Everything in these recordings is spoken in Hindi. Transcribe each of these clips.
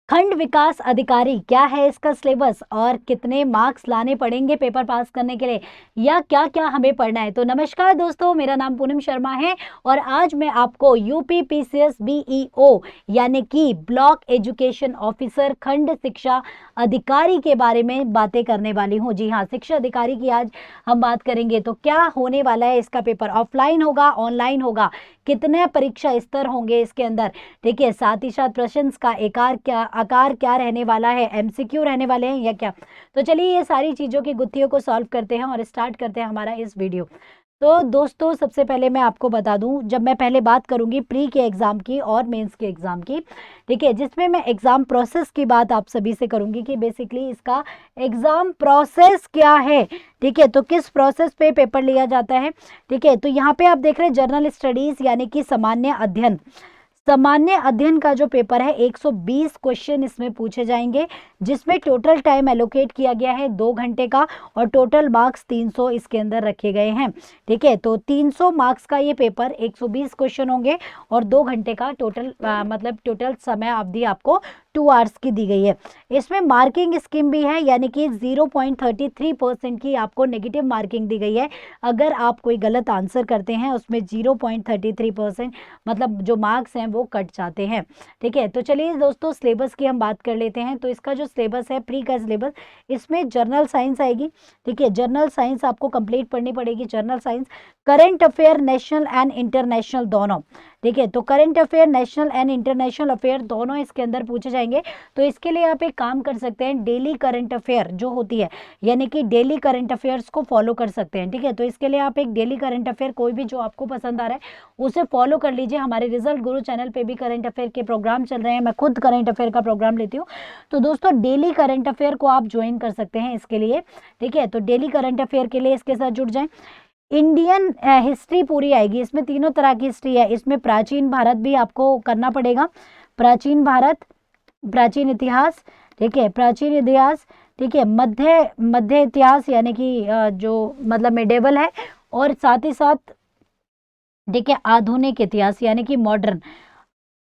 खंड विकास अधिकारी क्या है इसका सिलेबस और कितने मार्क्स लाने पड़ेंगे पेपर पास करने के लिए, या क्या क्या हमें पढ़ना है। तो नमस्कार दोस्तों, मेरा नाम पूनम शर्मा है और आज मैं आपको यूपी पीसीएस बीईओ यानी कि ब्लॉक एजुकेशन ऑफिसर खंड शिक्षा अधिकारी के बारे में बातें करने वाली हूँ। जी हाँ, शिक्षा अधिकारी की आज हम बात करेंगे। तो क्या होने वाला है, इसका पेपर ऑफलाइन होगा, ऑनलाइन होगा, कितने परीक्षा स्तर होंगे इसके अंदर, ठीक है, साथ ही साथ प्रश्न का आकार क्या रहने वाला है, एमसीक्यू रहने वाले हैं या क्या। तो चलिए ये सारी चीज़ों की गुत्थियों को सॉल्व करते हैं और स्टार्ट करते हैं हमारा इस वीडियो। तो दोस्तों सबसे पहले मैं आपको बता दूं, जब मैं पहले बात करूंगी प्री के एग्ज़ाम की और मेंस के एग्ज़ाम की, ठीक है, जिसमें मैं एग्ज़ाम प्रोसेस की बात आप सभी से करूंगी कि बेसिकली इसका एग्ज़ाम प्रोसेस क्या है, ठीक है, तो किस प्रोसेस पे पेपर लिया जाता है। ठीक है, तो यहाँ पे आप देख रहे हैं जर्नल स्टडीज़ यानी कि सामान्य अध्ययन। सामान्य अध्ययन का जो पेपर है 120 क्वेश्चन इसमें पूछे जाएंगे, जिसमें टोटल टाइम एलोकेट किया गया है 2 घंटे का और टोटल मार्क्स 300 इसके अंदर रखे गए हैं। ठीक है, तो 300 मार्क्स का ये पेपर 120 क्वेश्चन होंगे और 2 घंटे का टोटल मतलब टोटल समय अवधि आपको 2 आवर्स की दी गई है। इसमें मार्किंग स्कीम भी है, यानी कि 0.33% की आपको नेगेटिव मार्किंग दी गई है। अगर आप कोई गलत आंसर करते हैं उसमें 0.33% मतलब जो मार्क्स हैं वो कट जाते हैं। ठीक है, तो चलिए दोस्तों सिलेबस की हम बात कर लेते हैं। तो इसका जो सिलेबस है प्री का सिलेबस, इसमें जर्नल साइंस आएगी। ठीक है, जर्नल साइंस आपको कंप्लीट पढ़नी पड़ेगी। Journal science, current affair national and international दोनों। ठीक है, तो current affair national and international affair दोनों इसके अंदर पूछे जाएंगे। तो इसके लिए आप एक काम कर सकते हैं, डेली करंट अफेयर जो होती है, यानी कि डेली करंट अफेयर्स को फॉलो कर सकते हैं। ठीक है, तो इसके लिए आप एक डेली करंट अफेयर कोई भी जो आपको पसंद आ रहा है उसे फॉलो कर लीजिए। हमारे रिजल्ट गुरु चैनल पे भी करंट अफेयर के प्रोग्राम चल रहे हैं, मैं खुद करंट अफेयर का प्रोग्राम लेती हूँ। तो दोस्तों डेली करंट अफेयर को आप ज्वाइन कर सकते हैं इसके लिए। ठीक है, तो डेली करंट अफेयर के लिए इसके साथ जुड़ जाएं। इंडियन हिस्ट्री पूरी आएगी, इसमें तीनों तरह की हिस्ट्री है। इसमें प्राचीन भारत भी आपको करना पड़ेगा, प्राचीन भारत, प्राचीन इतिहास, ठीक है, प्राचीन इतिहास, ठीक है, मध्य इतिहास यानी कि जो मतलब मिडेवल है, और साथ ही साथ ठीक है आधुनिक इतिहास यानी कि मॉडर्न।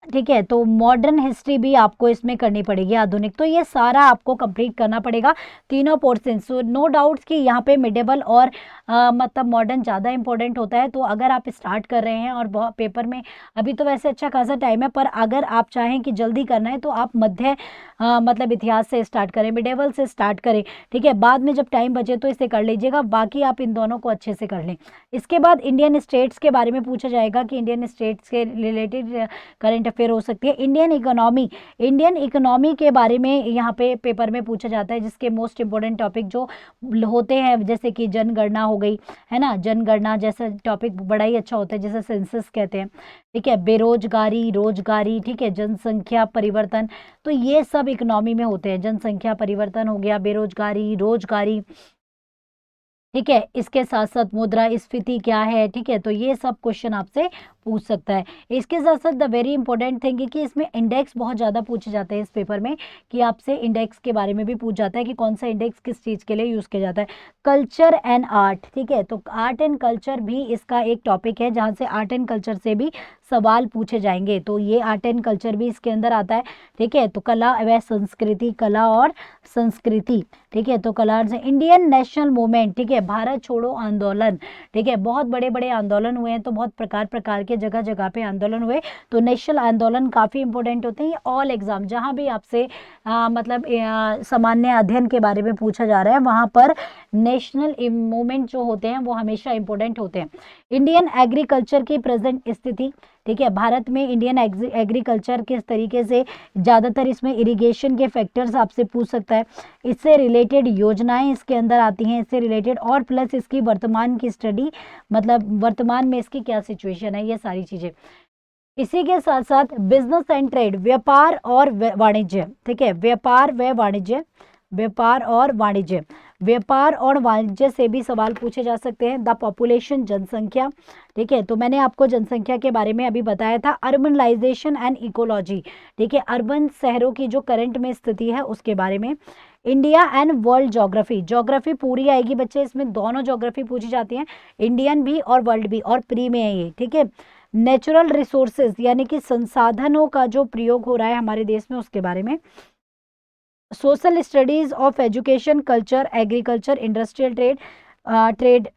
ठीक है, तो मॉडर्न हिस्ट्री भी आपको इसमें करनी पड़ेगी, आधुनिक। तो ये सारा आपको कंप्लीट करना पड़ेगा, तीनों पोर्शन। सो नो डाउट्स कि यहाँ पे मिडेबल और मतलब मॉडर्न ज़्यादा इंपॉर्टेंट होता है। तो अगर आप स्टार्ट कर रहे हैं और बहुत पेपर में अभी तो वैसे अच्छा खासा टाइम है, पर अगर आप चाहें कि जल्दी करना है तो आप मध्य मतलब इतिहास से स्टार्ट करें, मिडेबल से स्टार्ट करें। ठीक है, बाद में जब टाइम बचे तो इसे कर लीजिएगा, बाकी आप इन दोनों को अच्छे से कर लें। इसके बाद इंडियन स्टेट्स के बारे में पूछा जाएगा कि इंडियन स्टेट्स के रिलेटेड करंट अफेयर हो सकती है। इंडियन इकोनॉमी के बारे में यहाँ पे पेपर में पूछा जाता है, जिसके मोस्ट इंपोर्टेंट टॉपिक जो होते हैं जैसे कि जनगणना हो गई, है ना, जनगणना जैसा टॉपिक बड़ा ही अच्छा होता है, जैसे सेंसस कहते हैं। ठीक है, बेरोजगारी, रोजगारी, ठीक है, जनसंख्या परिवर्तन, तो ये सब इकोनॉमी में होते हैं। जनसंख्या परिवर्तन हो गया, बेरोजगारी, रोजगारी, ठीक है, इसके साथ साथ मुद्रास्फीति क्या है। ठीक है, तो ये सब क्वेश्चन आपसे पूछ सकता है। इसके साथ साथ द वेरी इंपॉर्टेंट थिंग है कि इसमें इंडेक्स बहुत ज़्यादा पूछे जाते हैं इस पेपर में, कि आपसे इंडेक्स के बारे में भी पूछ जाता है कि कौन सा इंडेक्स किस चीज़ के लिए यूज़ किया जाता है। कल्चर एंड आर्ट, ठीक है, तो आर्ट एंड कल्चर भी इसका एक टॉपिक है, जहाँ से आर्ट एंड कल्चर से भी सवाल पूछे जाएंगे। तो ये आर्ट एंड कल्चर भी इसके अंदर आता है। ठीक है, तो कला व संस्कृति, कला और संस्कृति, ठीक है, तो कला से इंडियन नेशनल मूवमेंट, ठीक है, भारत छोड़ो आंदोलन। ठीक है, बहुत बड़े बड़े आंदोलन हुए हैं, तो बहुत प्रकार के जगह जगह पे आंदोलन हुए, तो नेशनल आंदोलन काफ़ी इंपॉर्टेंट होते हैं। ऑल एग्जाम जहाँ भी आपसे मतलब सामान्य अध्ययन के बारे में पूछा जा रहा है, वहाँ पर नेशनल मूवमेंट जो होते हैं वो हमेशा इंपॉर्टेंट होते हैं। इंडियन एग्रीकल्चर की प्रेजेंट स्थिति, ठीक है, भारत में इंडियन एग्रीकल्चर किस तरीके से, ज़्यादातर इसमें इरिगेशन के फैक्टर्स आपसे पूछ सकता है, इससे रिलेटेड योजनाएं इसके अंदर आती हैं, इससे रिलेटेड, और प्लस इसकी वर्तमान की स्टडी, मतलब वर्तमान में इसकी क्या सिचुएशन है, ये सारी चीज़ें। इसी के साथ साथ बिजनेस एंड ट्रेड, व्यापार और वाणिज्य, ठीक है, व्यापार व वाणिज्य, व्यापार और वाणिज्य, व्यापार और वाणिज्य से भी सवाल पूछे जा सकते हैं। द पॉपुलेशन, जनसंख्या, ठीक है, तो मैंने आपको जनसंख्या के बारे में अभी बताया था। अर्बनाइजेशन एंड इकोलॉजी, ठीक है, अर्बन शहरों की जो करंट में स्थिति है उसके बारे में। India and world geography, geography पूरी आएगी बच्चे, इसमें दोनों ज्योग्राफी पूछी जाती हैं, इंडियन भी और वर्ल्ड भी, और प्री में है ये। ठीक है, नेचुरल रिसोर्सेज यानी कि संसाधनों का जो प्रयोग हो रहा है हमारे देश में उसके बारे में, social studies of education, culture, agriculture, industrial trade,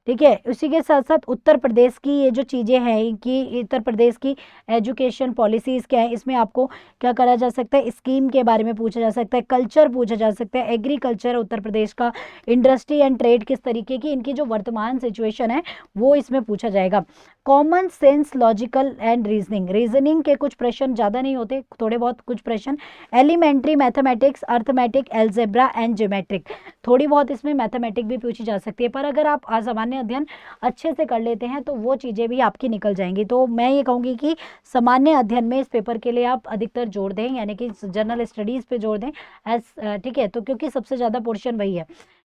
ठीक है। उसी के साथ साथ उत्तर प्रदेश की ये जो चीज़ें हैं कि उत्तर प्रदेश की एजुकेशन पॉलिसीज़ क्या है, इसमें आपको क्या करा जा सकता है, स्कीम के बारे में पूछा जा सकता है, कल्चर पूछा जा सकता है, एग्रीकल्चर उत्तर प्रदेश का, इंडस्ट्री एंड ट्रेड किस तरीके की, इनकी जो वर्तमान सिचुएशन है वो इसमें पूछा जाएगा। Common sense, logical and reasoning के कुछ प्रश्न, ज़्यादा नहीं होते, थोड़े बहुत कुछ प्रश्न। Elementary mathematics, arithmetic, algebra and geometric, थोड़ी बहुत इसमें मैथमेटिक भी पूछी जा सकती है, पर अगर आप सामान्य अध्ययन अच्छे से कर लेते हैं तो वो चीज़ें भी आपकी निकल जाएंगी। तो मैं ये कहूँगी कि सामान्य अध्ययन में इस पेपर के लिए आप अधिकतर जोड़ दें, यानी कि जनरल स्टडीज़ पे जोड़ दें ठीक है, तो क्योंकि सबसे ज़्यादा पोर्शन वही है।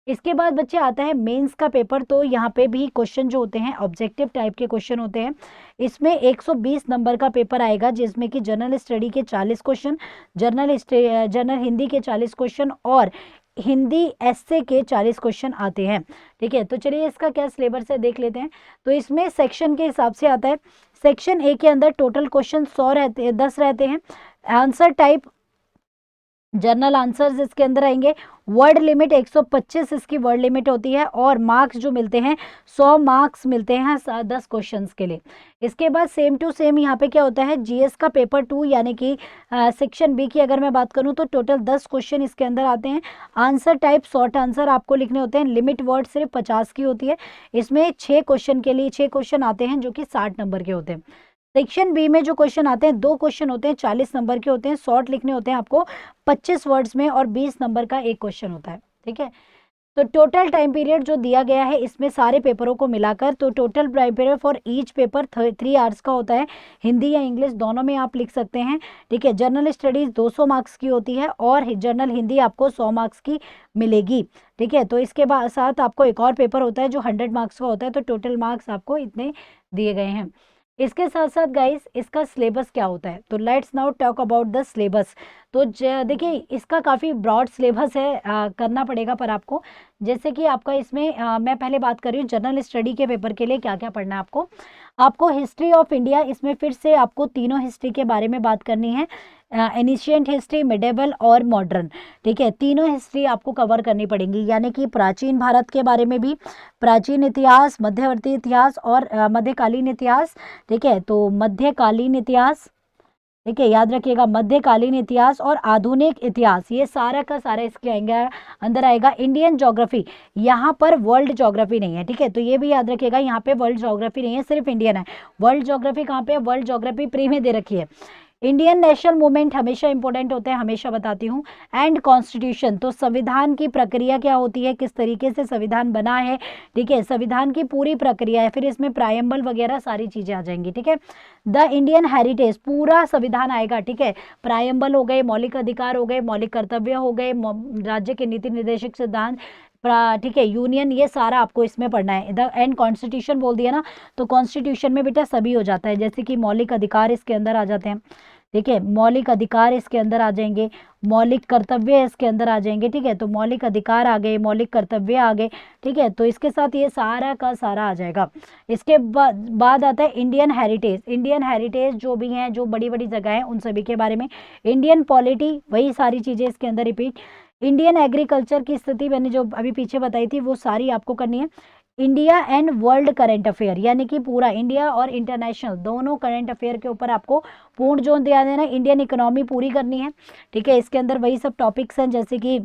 इसके बाद बच्चे आता है मेंस का पेपर। तो यहाँ पे भी क्वेश्चन जो होते हैं ऑब्जेक्टिव टाइप के क्वेश्चन होते हैं। इसमें 120 नंबर का पेपर आएगा, जिसमें कि जनरल स्टडी के 40 क्वेश्चन, जनरल हिंदी के 40 क्वेश्चन और हिंदी एस्से के 40 क्वेश्चन आते हैं, ठीक है। तो चलिए इसका क्या सिलेबस है देख लेते हैं। तो इसमें सेक्शन के हिसाब से आता है। सेक्शन ए के अंदर टोटल क्वेश्चन 10 रहते हैं। आंसर टाइप जनरल आंसर्स इसके अंदर आएंगे। वर्ड लिमिट 125 इसकी वर्ड लिमिट होती है और मार्क्स जो मिलते हैं 100 मार्क्स मिलते हैं 10 क्वेश्चंस के लिए। इसके बाद सेम टू सेम यहाँ पे क्या होता है, जीएस का पेपर 2 यानी कि सेक्शन बी की अगर मैं बात करूँ तो टोटल 10 क्वेश्चन इसके अंदर आते हैं। आंसर टाइप शॉर्ट आंसर आपको लिखने होते हैं। लिमिट वर्ड सिर्फ 50 की होती है। इसमें 6 क्वेश्चन के लिए 6 क्वेश्चन आते हैं जो कि 60 नंबर के होते हैं। सेक्शन बी में जो क्वेश्चन आते हैं 2 क्वेश्चन होते हैं, 40 नंबर के होते हैं। शॉर्ट लिखने होते हैं आपको 25 वर्ड्स में और 20 नंबर का एक क्वेश्चन होता है, ठीक है। तो टोटल टाइम पीरियड जो दिया गया है इसमें सारे पेपरों को मिलाकर, तो total time period for each paper 3 hours का होता है। हिंदी या इंग्लिश दोनों में आप लिख सकते हैं, ठीक है। जनरल स्टडीज 200 मार्क्स की होती है और जनरल हिंदी आपको 100 मार्क्स की मिलेगी, ठीक है। तो इसके बाद साथ आपको एक और पेपर होता है जो 100 मार्क्स का होता है। तो टोटल मार्क्स आपको इतने दिए गए हैं। इसके साथ साथ गाइस इसका सिलेबस क्या होता है, तो let's now talk about the syllabus. तो देखिए इसका काफ़ी ब्रॉड सिलेबस है, करना पड़ेगा पर आपको, जैसे कि आपका इसमें मैं पहले बात कर रही हूँ जनरल स्टडी के पेपर के लिए क्या क्या पढ़ना है आपको हिस्ट्री ऑफ इंडिया, इसमें फिर से आपको तीनों हिस्ट्री के बारे में बात करनी है। एनिशिएंट हिस्ट्री, मिडेवल और मॉडर्न, ठीक है। तीनों हिस्ट्री आपको कवर करनी पड़ेंगी, यानी कि प्राचीन भारत के बारे में भी, प्राचीन इतिहास, मध्यवर्ती इतिहास और मध्यकालीन इतिहास, ठीक है। तो मध्यकालीन इतिहास, ठीक है, याद रखिएगा मध्यकालीन इतिहास और आधुनिक इतिहास, ये सारा का सारा इसके आएंगे अंदर आएगा। इंडियन ज्योग्राफी, यहाँ पर वर्ल्ड ज्योग्राफी नहीं है, ठीक है, तो ये भी याद रखिएगा यहाँ पे वर्ल्ड ज्योग्राफी नहीं है, सिर्फ इंडियन है। वर्ल्ड ज्योग्राफी कहाँ पे है, वर्ल्ड ज्योग्राफी प्री में दे रखी है। इंडियन नेशनल मूवमेंट हमेशा इंपॉर्टेंट होते हैं, हमेशा बताती हूँ। एंड कॉन्स्टिट्यूशन, तो संविधान की प्रक्रिया क्या होती है, किस तरीके से संविधान बना है, ठीक है, संविधान की पूरी प्रक्रिया है। फिर इसमें प्रायम्बल वगैरह सारी चीजें आ जाएंगी, ठीक है। द इंडियन हेरिटेज, पूरा संविधान आएगा, ठीक है। प्रायम्बल हो गए, मौलिक अधिकार हो गए, मौलिक कर्तव्य हो गए, राज्य के नीति निर्देशक सिद्धांत, ठीक है, यूनियन, ये सारा आपको इसमें पढ़ना है। द एंड कॉन्स्टिट्यूशन बोल दिया ना, तो कॉन्स्टिट्यूशन में बेटा सभी हो जाता है, जैसे कि मौलिक अधिकार इसके अंदर आ जाते हैं, ठीक है, मौलिक अधिकार इसके अंदर आ जाएंगे, मौलिक कर्तव्य इसके अंदर आ जाएंगे, ठीक है। तो मौलिक अधिकार आ गए, मौलिक कर्तव्य आ गए, ठीक है। तो इसके साथ ये सारा का सारा आ जाएगा। इसके बाद आता है इंडियन हेरिटेज। इंडियन हेरिटेज जो भी हैं, जो बड़ी बड़ी जगह हैं, उन सभी के बारे में। इंडियन पॉलिटी, वही सारी चीज़ें इसके अंदर रिपीट। इंडियन एग्रीकल्चर की स्थिति मैंने जो अभी पीछे बताई थी वो सारी आपको करनी है। India and world current affair, यानी कि पूरा इंडिया और इंटरनेशनल दोनों करंट अफेयर के ऊपर आपको पूर्ण जोन दिया देना। इंडियन इकोनॉमी पूरी करनी है, ठीक है। इसके अंदर वही सब टॉपिक्स हैं, जैसे कि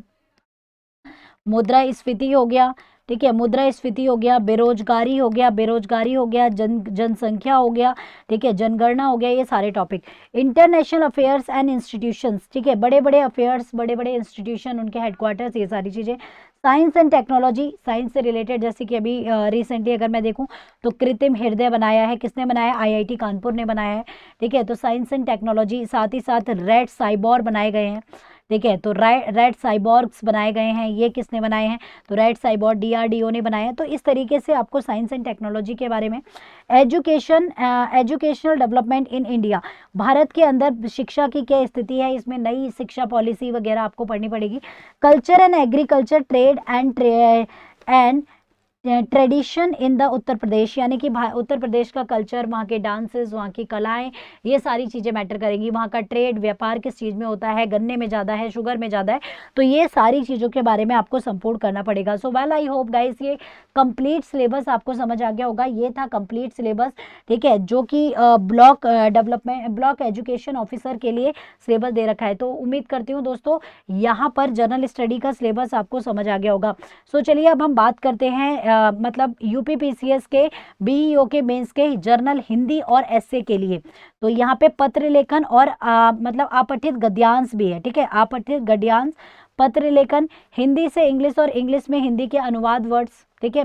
मुद्रास्फीति हो गया, ठीक है, मुद्रास्फीति हो गया, बेरोजगारी हो गया, जनसंख्या हो गया, ठीक है, जनगणना हो गया, ये सारे topic. International affairs and institutions, ठीक है, बड़े बड़े अफेयर्स, बड़े बड़े इंस्टीट्यूशन, उनके हेडक्वार्टर्स, ये सारी चीज़ें। साइंस एंड टेक्नोलॉजी, साइंस से रिलेटेड, जैसे कि अभी रिसेंटली अगर मैं देखूं तो कृत्रिम हृदय बनाया है, किसने बनाया, आईआईटी कानपुर ने बनाया है, ठीक है। तो साइंस एंड टेक्नोलॉजी, साथ ही साथ रेड साइबोर बनाए गए हैं, ठीक है। तो रेड साइबॉर्ग्स बनाए गए हैं, ये किसने बनाए हैं, तो रेड साइबॉर्ग डीआरडीओ ने बनाए हैं। तो इस तरीके से आपको साइंस एंड टेक्नोलॉजी के बारे में। Educational development in India, Bharat के अंदर शिक्षा की क्या स्थिति है, इसमें नई शिक्षा पॉलिसी वगैरह आपको पढ़नी पड़ेगी। Culture and agriculture, trade and tradition in the Uttar Pradesh, यानी कि उत्तर प्रदेश का कल्चर, वहाँ के डांसेस, वहाँ की कलाएं, ये सारी चीज़ें मैटर करेंगी। वहाँ का ट्रेड व्यापार किस चीज़ में होता है, गन्ने में ज़्यादा है, शुगर में ज़्यादा है, तो ये सारी चीज़ों के बारे में आपको संपूर्ण करना पड़ेगा। So well I hope guys ये कंप्लीट सिलेबस आपको समझ आ गया होगा। ये था कंप्लीट सिलेबस, ठीक है, जो कि block development, block education officer के लिए सिलेबस दे रखा है। तो उम्मीद करती हूँ दोस्तों यहाँ पर जनरल स्टडी का सिलेबस आपको समझ आ गया होगा। सो चलिए अब हम बात करते हैं मतलब यूपीपीसीएस के बीईओ के मेंस के जर्नल हिंदी और एसए के लिए। तो यहाँ पे पत्र लेखन और मतलब अपठित गद्यांश भी है, ठीक है, अपठित गद्यांश, पत्र लेखन, हिंदी से इंग्लिश और इंग्लिश में हिंदी के अनुवाद वर्ड्स, ठीक है,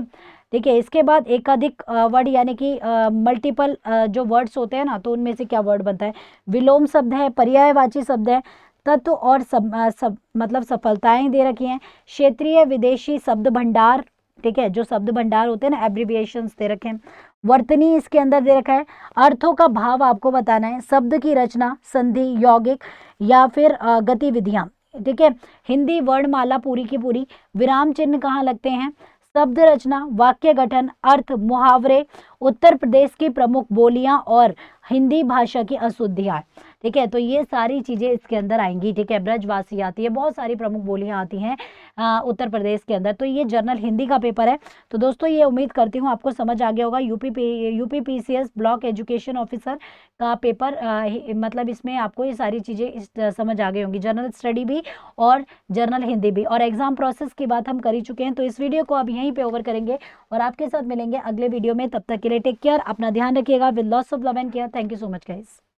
ठीक है। इसके बाद एकाधिक वर्ड, यानी कि मल्टीपल जो वर्ड्स होते हैं ना, तो उनमें से क्या वर्ड बनता है, विलोम शब्द है, पर्यायवाची शब्द है, तत्व और मतलब सफलताएं दे रखी हैं, क्षेत्रीय विदेशी शब्द भंडार, ठीक है, जो शब्द भंडार होते हैं ना, एब्रिविएशंस दे रखे हैं, वर्तनी इसके अंदर दे रखा है, अर्थों का भाव आपको बताना है, शब्द की रचना, संधि, यौगिक या फिर गतिविधियां, ठीक है, हिंदी वर्णमाला पूरी की पूरी, विराम चिन्ह कहाँ लगते हैं, शब्द रचना, वाक्य गठन, अर्थ, मुहावरे, उत्तर प्रदेश की प्रमुख बोलियां और हिंदी भाषा की अशुद्धियां, ठीक है, तो ये सारी चीजें इसके अंदर आएंगी, ठीक है, ब्रजवासी आती है, बहुत सारी प्रमुख बोलियां आती हैं उत्तर प्रदेश के अंदर। तो ये जर्नल हिंदी का पेपर है। तो दोस्तों ये उम्मीद करती हूँ आपको समझ आ गया होगा। यूपीपीसीएस ब्लॉक एजुकेशन ऑफिसर का पेपर मतलब इसमें आपको ये सारी चीजें समझ आ गई होंगी, जनरल स्टडी भी और जर्नल हिंदी भी। और एग्जाम प्रोसेस की बात हम कर ही चुके हैं, तो इस वीडियो को अब यहीं पे ओवर करेंगे और आपके साथ मिलेंगे अगले वीडियो में। तब तक के लिए टेक केयर, अपना ध्यान रखिएगा, with lots of love and care. Thank you so much guys.